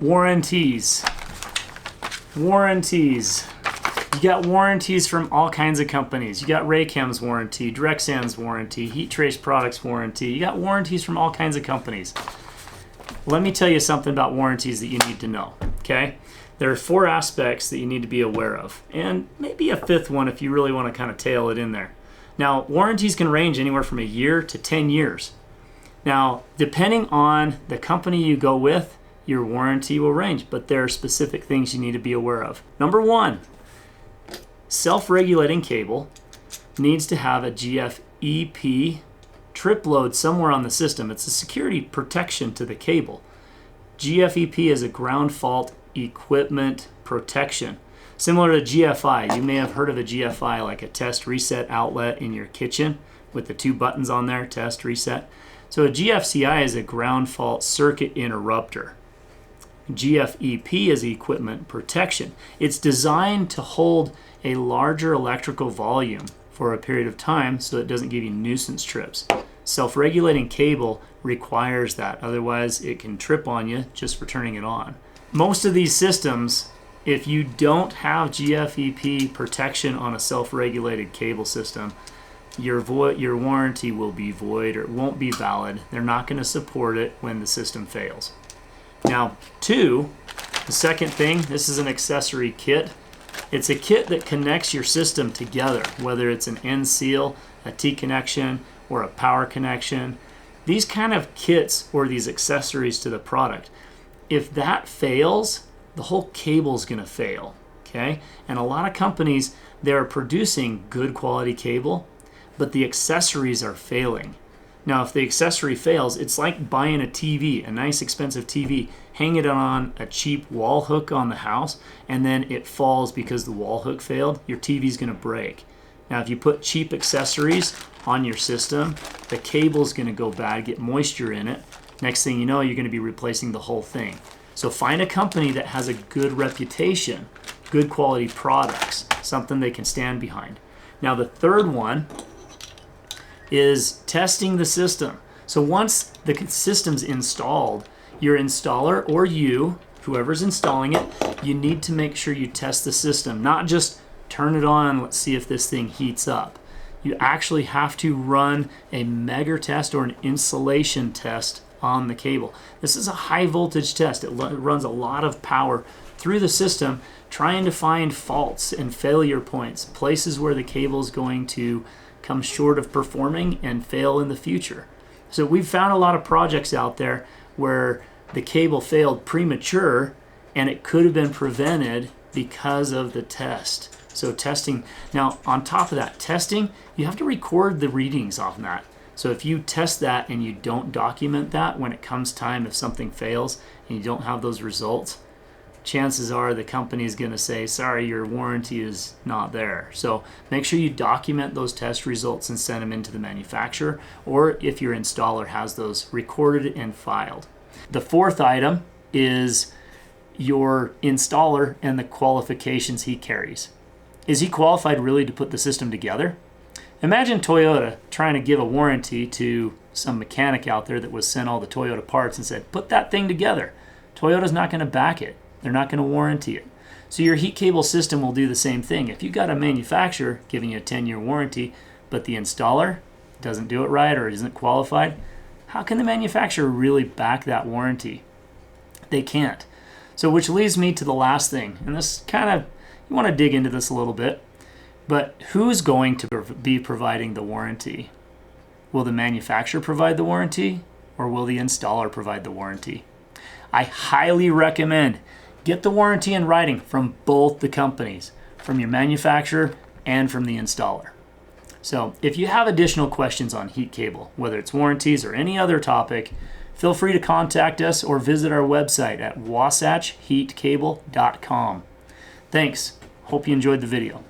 Warranties. Warranties. You got warranties from all kinds of companies. You got Raychem's warranty, Drexan's warranty, Heat Trace Products warranty. You got warranties from all kinds of companies. Let me tell you something about warranties that you need to know, okay? There are 4 aspects that you need to be aware of, and maybe a 5th one if you really want to kind of tail it in there. Now, warranties can range anywhere from a year to 10 years. Now, depending on the company you go with, your warranty will range, but there are specific things you need to be aware of. Number 1, self-regulating cable needs to have a GFEP trip load somewhere on the system. It's a security protection to the cable. GFEP is a ground fault equipment protection. Similar to GFI, you may have heard of a GFI, like a test reset outlet in your kitchen with the 2 buttons on there, test, reset. So a GFCI is a ground fault circuit interrupter. GFEP is equipment protection. It's designed to hold a larger electrical volume for a period of time so it doesn't give you nuisance trips. Self-regulating cable requires that, otherwise it can trip on you just for turning it on. Most of these systems, if you don't have GFEP protection on a self-regulated cable system, your warranty will be void, or it won't be valid. They're not going to support it when the system fails. Now, 2, the second thing, this is an accessory kit. It's a kit that connects your system together, whether it's an end seal, a T connection, or a power connection. These kind of kits or these accessories to the product, if that fails, the whole cable is going to fail, okay? And a lot of companies, they're producing good quality cable, but the accessories are failing. Now, if the accessory fails, it's like buying a TV, a nice expensive TV, hang it on a cheap wall hook on the house, and then it falls because the wall hook failed, your TV's gonna break. Now, if you put cheap accessories on your system, the cable's gonna go bad, get moisture in it. Next thing you know, you're gonna be replacing the whole thing. So find a company that has a good reputation, good quality products, something they can stand behind. Now, the third one is testing the system. So once the system's installed, your installer or you, whoever's installing it, you need to make sure you test the system, not just turn it on, let's see if this thing heats up. You actually have to run a megger test or an insulation test on the cable. This is a high voltage test. It runs a lot of power through the system, trying to find faults and failure points, places where the cable is going to come short of performing and fail in the future. So we've found a lot of projects out there where the cable failed premature and it could have been prevented because of the test. So testing, now on top of that, testing, you have to record the readings off that. So if you test that and you don't document that when it comes time, if something fails and you don't have those results, chances are the company is going to say, sorry, your warranty is not there. So make sure you document those test results and send them into the manufacturer, or if your installer has those recorded and filed. The 4th item is your installer and the qualifications he carries. Is he qualified really to put the system together? Imagine Toyota trying to give a warranty to some mechanic out there that was sent all the Toyota parts and said, put that thing together. Toyota's not going to back it. They're not going to warranty it. So your heat cable system will do the same thing. If you've got a manufacturer giving you a 10-year warranty, but the installer doesn't do it right or isn't qualified, how can the manufacturer really back that warranty? They can't. So which leads me to the last thing, and this kind of, you want to dig into this a little bit, but who's going to be providing the warranty? Will the manufacturer provide the warranty, or will the installer provide the warranty? I highly recommend get the warranty in writing from both the companies, from your manufacturer and from the installer. So if you have additional questions on heat cable, whether it's warranties or any other topic, feel free to contact us or visit our website at wasatchheatcable.com. Thanks. Hope you enjoyed the video.